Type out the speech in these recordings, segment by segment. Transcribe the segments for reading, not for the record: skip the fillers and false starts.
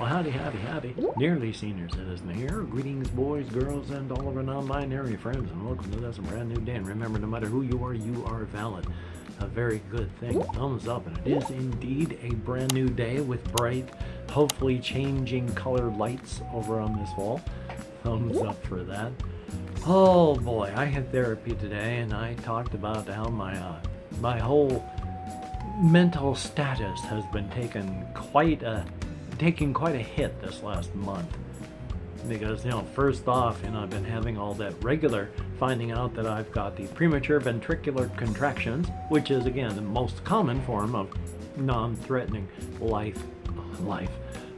Well, howdy, howdy, howdy. Dearly senior citizen here. Greetings, boys, girls, and all of our non-binary friends, and welcome to this brand new day. And remember, no matter who you are valid. A very good thing. Thumbs up, and it is indeed a brand new day with bright, hopefully changing colored lights over on this wall. Thumbs up for that. Oh boy, I had therapy today, and I talked about how my whole mental status has been taking quite a hit this last month. Because, first off, I've been having all that regular, finding out that I've got the premature ventricular contractions, which is, again, the most common form of non-threatening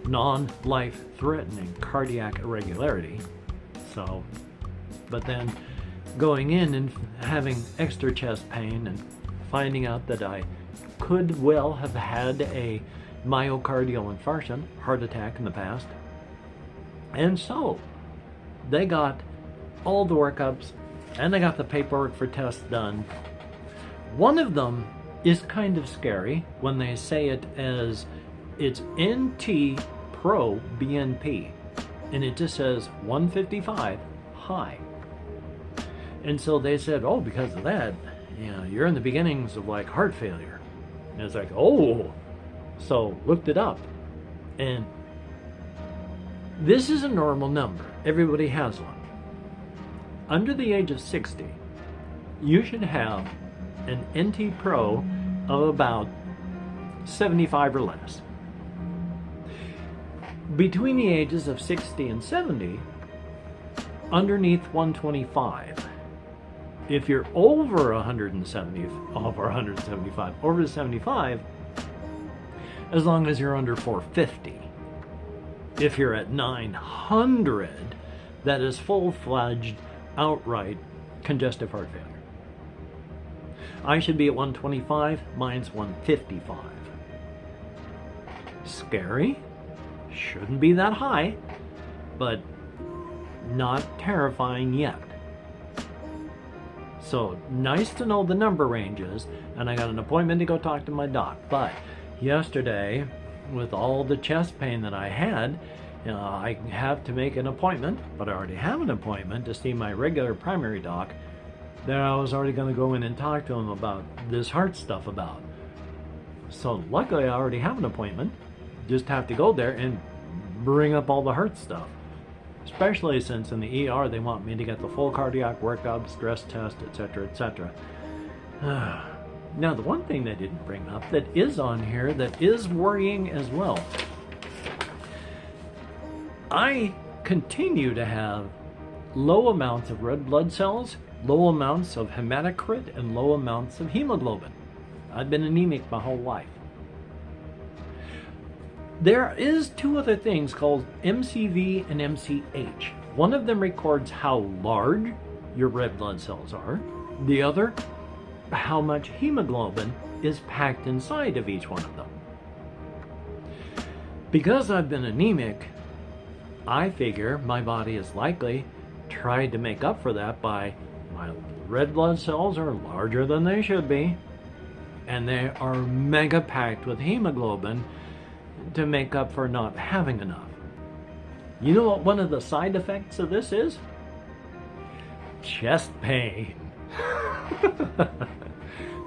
non-life-threatening cardiac irregularity. So, but then going in and having extra chest pain and finding out that I could well have had a myocardial infarction, heart attack in the past. And so they got all the workups and they got the paperwork for tests done. One of them is kind of scary when they say it as it's NT Pro BNP, and it just says 155 high. And so they said, oh, because of that, you're in the beginnings of like heart failure. And it's like, oh, so looked it up, and this is a normal number. Everybody has one. Under the age of 60, you should have an NT Pro of about 75 or less. Between the ages of 60 and 70, underneath 125. If you're over 175, over 75, as long as you're under 450. If you're at 900, that is full-fledged, outright congestive heart failure. I should be at 125, mine's 155. Scary? Shouldn't be that high, but not terrifying yet. So, nice to know the number ranges, and I got an appointment to go talk to my doc, but yesterday, with all the chest pain that I had, I have to make an appointment, but I already have an appointment to see my regular primary doc that I was already going to go in and talk to him about this heart stuff about. So luckily I already have an appointment, just have to go there and bring up all the heart stuff. Especially since in the ER they want me to get the full cardiac workup, stress test, etc., etc. Now, the one thing they didn't bring up that is on here that is worrying as well. I continue to have low amounts of red blood cells, low amounts of hematocrit, and low amounts of hemoglobin. I've been anemic my whole life. There is two other things called MCV and MCH. One of them records how large your red blood cells are. The other, how much hemoglobin is packed inside of each one of them. Because I've been anemic, I figure my body is likely tried to make up for that by my red blood cells are larger than they should be, and they are mega packed with hemoglobin to make up for not having enough. You know what one of the side effects of this is? Chest pain.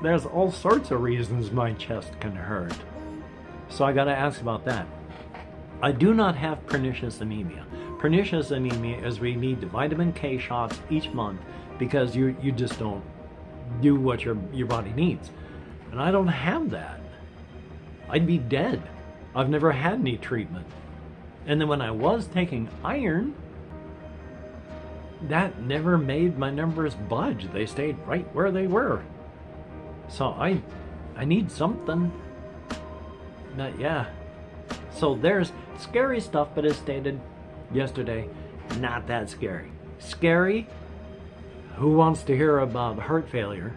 There's all sorts of reasons my chest can hurt. So I gotta ask about that. I do not have pernicious anemia. Pernicious anemia is where you need vitamin K shots each month because you just don't do what your body needs. And I don't have that. I'd be dead. I've never had any treatment. And then when I was taking iron, that never made my numbers budge. They stayed right where they were. So I need something. But yeah. So there's scary stuff, but as stated yesterday, not that scary. Scary? Who wants to hear about heart failure?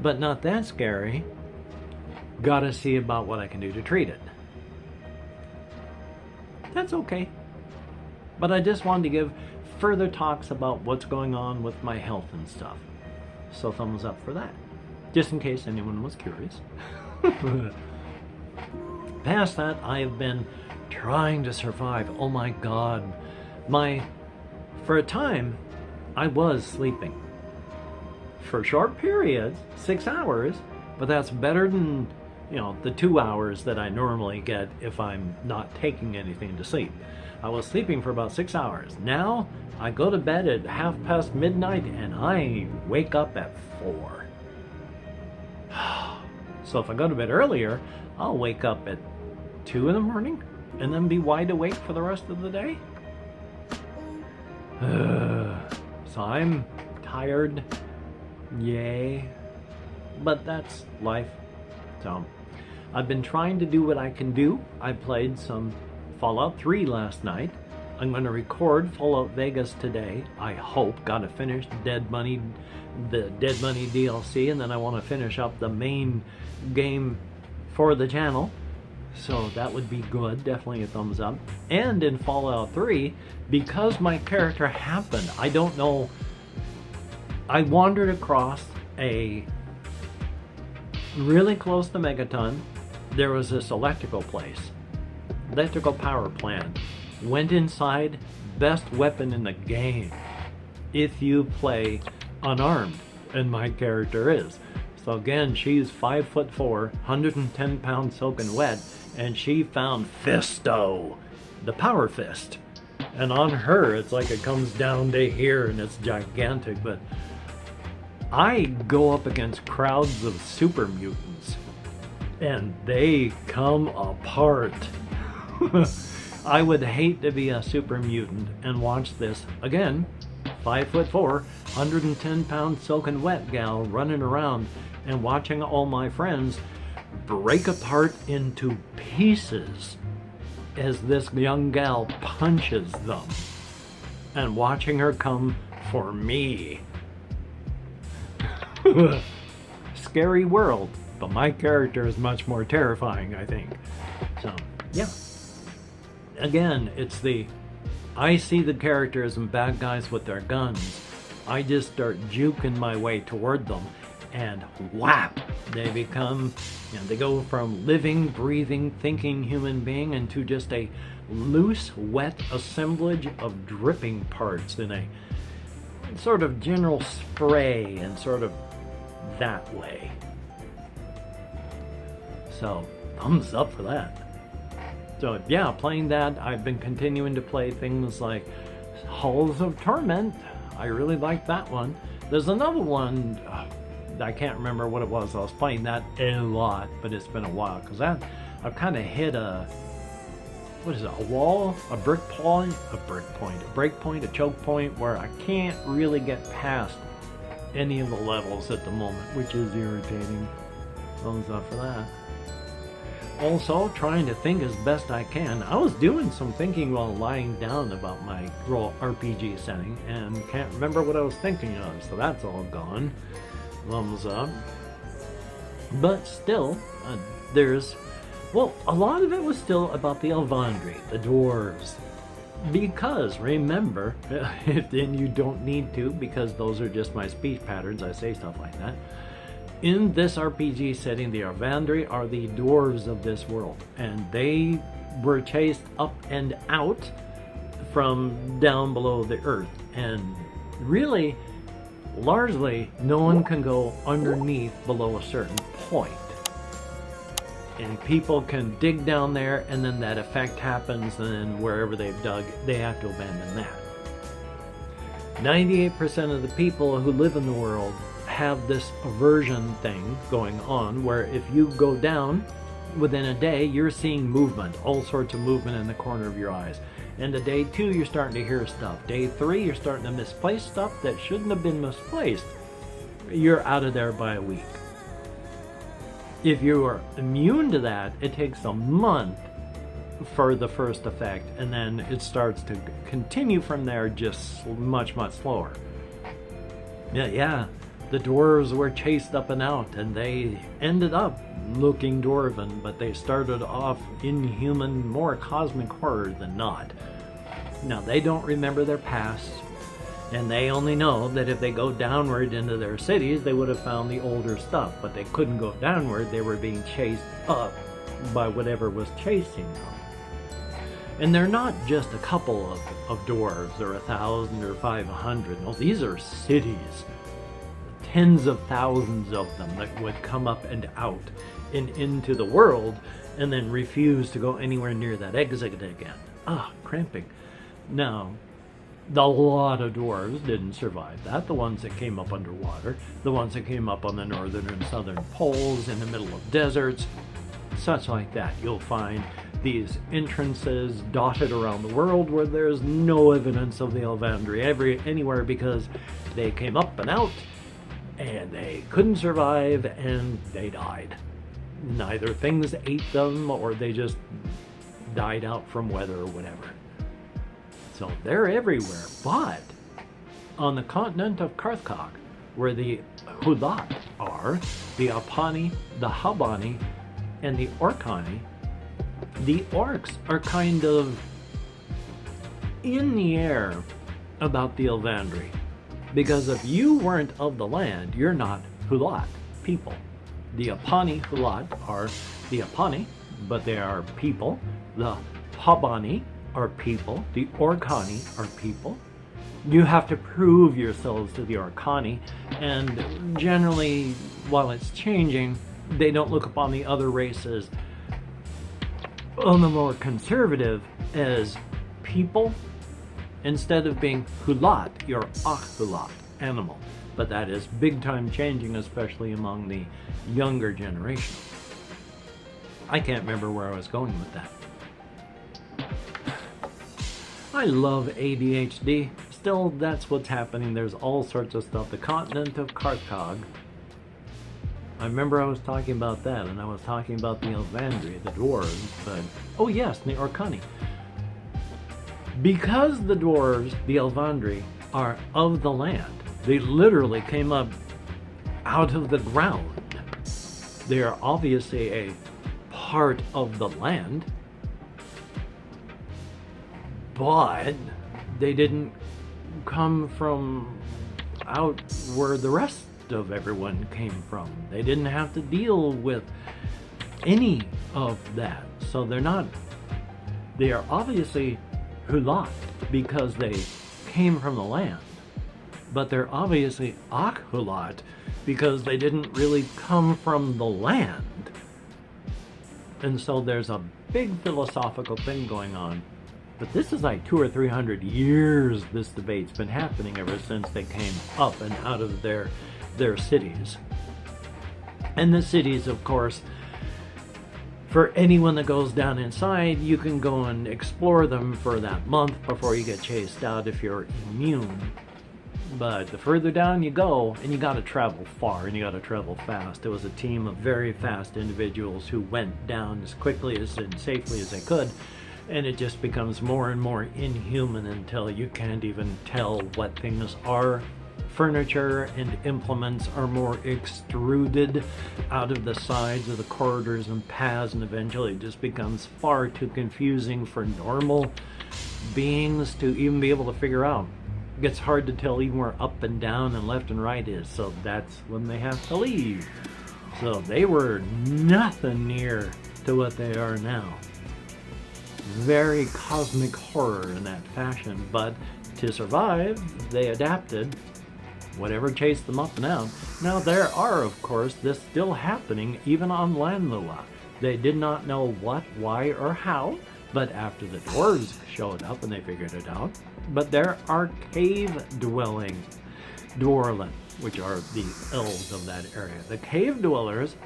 But not that scary. Gotta see about what I can do to treat it. That's okay. But I just wanted to give further talks about what's going on with my health and stuff. So thumbs up for that. Just in case anyone was curious. Past that, I have been trying to survive. Oh my God. For a time, I was sleeping. For short periods, 6 hours, but that's better than, the 2 hours that I normally get if I'm not taking anything to sleep. I was sleeping for about 6 hours. Now, I go to bed at 1:30 midnight and I wake up at 4. So if I go to bed earlier, I'll wake up at 2 in the morning and then be wide awake for the rest of the day. So I'm tired. Yay. But that's life. So I've been trying to do what I can do. I played some Fallout 3 last night. I'm going to record Fallout Vegas today. I hope. Got to finish the Dead Money DLC, and then I want to finish up the main game for the channel. So that would be good. Definitely a thumbs up. And in Fallout 3, because my character happened, I don't know, I wandered across a really close to Megaton. There was this electrical power plant. Went inside, best weapon in the game if you play unarmed, and my character is. So again, she's 5'4", 110 pounds soaking wet, and she found Fisto, the power fist. And on her, it's like it comes down to here and it's gigantic, but I go up against crowds of super mutants and they come apart. I would hate to be a super mutant and watch this, again, 5'4", 110 pound soaking wet gal running around and watching all my friends break apart into pieces as this young gal punches them, and watching her come for me. Scary world, but my character is much more terrifying, I think. So, yeah. Again, I see the characters and bad guys with their guns. I just start juking my way toward them, and whap! They become, they go from living, breathing, thinking human being into just a loose, wet assemblage of dripping parts in a sort of general spray and sort of that way. So, thumbs up for that. So yeah, playing that. I've been continuing to play things like Halls of Torment. I really like that one. There's another one, I can't remember what it was. I was playing that a lot, but it's been a while, because I've kind of hit a wall, a break point, a choke point, where I can't really get past any of the levels at the moment, which is irritating. Thumbs up for that. Also, trying to think as best I can. I was doing some thinking while lying down about my RPG setting, and can't remember what I was thinking of, so that's all gone. Thumbs up. But still, a lot of it was still about the Elvandri, the dwarves. Because, remember, and you don't need to, because those are just my speech patterns, I say stuff like that. In this RPG setting, the Elvandri are the dwarves of this world, and they were chased up and out from down below the earth, and really, largely, no one can go underneath below a certain point. And people can dig down there, and then that effect happens, and then wherever they've dug, they have to abandon that. 98% of the people who live in the world have this aversion thing going on, where if you go down within a day, you're seeing movement, all sorts of movement in the corner of your eyes. And to day 2, you're starting to hear stuff. Day 3, you're starting to misplace stuff that shouldn't have been misplaced. You're out of there by a week. If you are immune to that, it takes a month for the first effect, and then it starts to continue from there, just much, much slower. Yeah. The dwarves were chased up and out, and they ended up looking dwarven, but they started off inhuman, more cosmic horror than not. Now, they don't remember their past, and they only know that if they go downward into their cities, they would have found the older stuff, but they couldn't go downward. They were being chased up by whatever was chasing them. And they're not just a couple of dwarves or 1,000 or 500. No, these are cities. Tens of thousands of them that would come up and out and into the world and then refuse to go anywhere near that exit again. Ah, cramping. Now, a lot of dwarves didn't survive that. The ones that came up underwater, the ones that came up on the northern and southern poles, in the middle of deserts, such like that. You'll find these entrances dotted around the world where there's no evidence of the Elvandri anywhere, because they came up and out and they couldn't survive and they died. Neither things ate them or they just died out from weather or whatever. So they're everywhere. But on the continent of Karthkog, where the Hulat are, the Apani, the Habani, and the Orkani, the orcs are kind of in the air about the Elvandri. Because if you weren't of the land, you're not Hulat people. The Apani Hulat are the Apani, but they are people. The Habani are people. The Orkani are people. You have to prove yourselves to the Orkani, and generally, while it's changing, they don't look upon the other races on the more conservative as people. Instead of being Hulat, you're Hulat, animal. But that is big time changing, especially among the younger generation. I can't remember where I was going with that. I love ADHD. Still, that's what's happening. There's all sorts of stuff. The continent of Karthkog. I remember I was talking about that, and I was talking about the Elvandri, the dwarves, but... oh yes, the Orkani. Because the dwarves, the Elvandri, are of the land, they literally came up out of the ground. They are obviously a part of the land, but they didn't come from out where the rest of everyone came from. They didn't have to deal with any of that. So they are obviously Hulat because they came from the land, but they're obviously Hulat because they didn't really come from the land. And so there's a big philosophical thing going on. But this is like 200 or 300 years this debate's been happening ever since they came up and out of their cities. And the cities, of course, for anyone that goes down inside, you can go and explore them for that month before you get chased out if you're immune. But the further down you go, and you got to travel far and you got to travel fast. There was a team of very fast individuals who went down as quickly and safely as they could, and it just becomes more and more inhuman until you can't even tell what things are. Furniture and implements are more extruded out of the sides of the corridors and paths, and eventually it just becomes far too confusing for normal beings to even be able to figure out. It gets hard to tell even where up and down and left and right is, so that's when they have to leave. So they were nothing near to what they are now. Very cosmic horror in that fashion, but to survive, they adapted. Whatever chased them up and out. Now there are, of course, this still happening even on Landlua. They did not know what, why, or how, but after the dwarves showed up and they figured it out. But there are cave-dwelling dwarven, which are the elves of that area. The cave dwellers,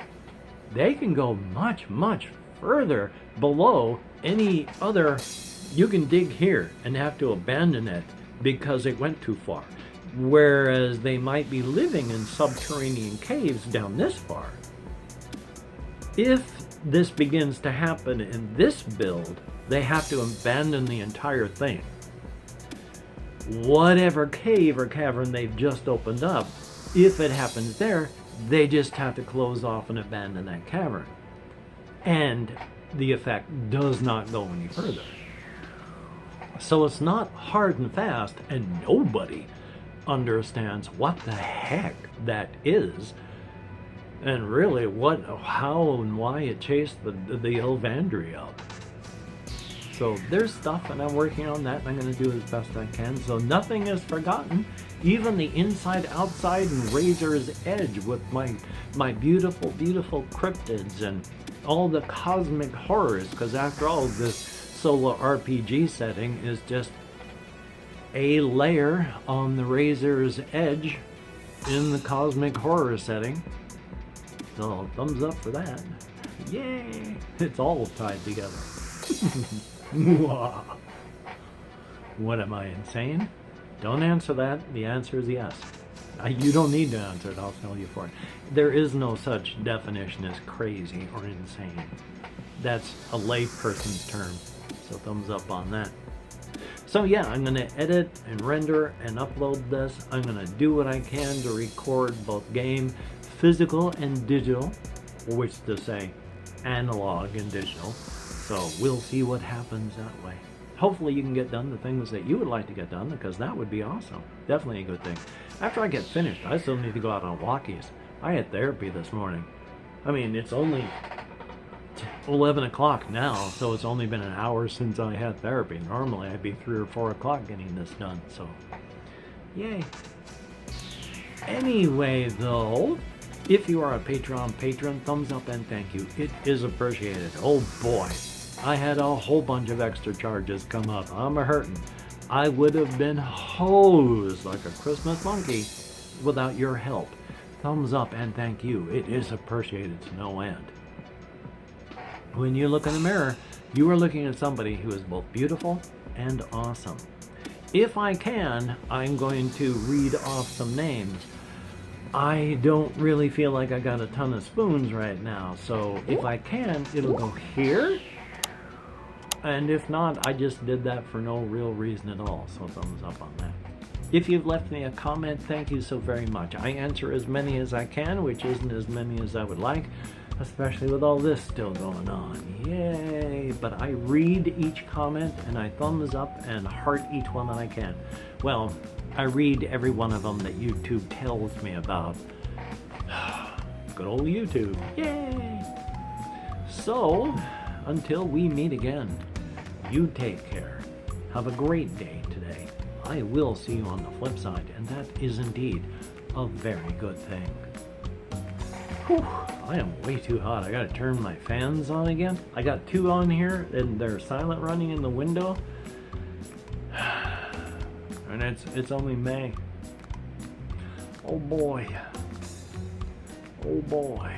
they can go much, much further below any other. You can dig here and have to abandon it because it went too far. Whereas they might be living in subterranean caves down this far. If this begins to happen in this build, they have to abandon the entire thing. Whatever cave or cavern they've just opened up, if it happens there, they just have to close off and abandon that cavern. And the effect does not go any further. So it's not hard and fast, and nobody understands what the heck that is, and really how and why it chased the Elvandri up. So there's stuff, and I'm working on that, and I'm going to do as best I can. So nothing is forgotten. Even the inside, outside, and razor's edge with my beautiful, beautiful cryptids and all the cosmic horrors. Because after all, this solo RPG setting is just a layer on the razor's edge in the cosmic horror setting. So thumbs up for that. Yay! It's all tied together. What, am I insane? Don't answer that. The answer is yes. You don't need to answer it. I'll tell you for it. There is no such definition as crazy or insane. That's a layperson's term. So thumbs up on that. So yeah, I'm going to edit and render and upload this. I'm going to do what I can to record both game, physical and digital, which to say analog and digital. So we'll see what happens that way. Hopefully you can get done the things that you would like to get done, because that would be awesome. Definitely a good thing. After I get finished, I still need to go out on walkies. I had therapy this morning. I mean, it's only 11 o'clock now, so it's only been an hour since I had therapy. Normally I'd be 3 or 4 o'clock getting this done, so yay. Anyway though, if you are a Patreon patron, thumbs up and thank you. It is appreciated. Oh boy, I had a whole bunch of extra charges come up. I'm a hurtin'. I would have been hosed like a Christmas monkey without your help. Thumbs up and thank you. It is appreciated to no end. When you look in the mirror, you are looking at somebody who is both beautiful and awesome. If I can, I'm going to read off some names. I don't really feel like I got a ton of spoons right now, so if I can, it'll go here. And if not, I just did that for no real reason at all, so thumbs up on that. If you've left me a comment, thank you so very much. I answer as many as I can, which isn't as many as I would like, especially with all this still going on. Yay! But I read each comment and I thumbs up and heart each one that I can. Well, I read every one of them that YouTube tells me about. Good old YouTube. Yay! So, until we meet again, you take care. Have a great day today. I will see you on the flip side, and that is indeed a very good thing. Whew, I am way too hot. I gotta turn my fans on again. I got 2 on here, and they're silent running in the window. And it's only May. Oh boy. Oh boy.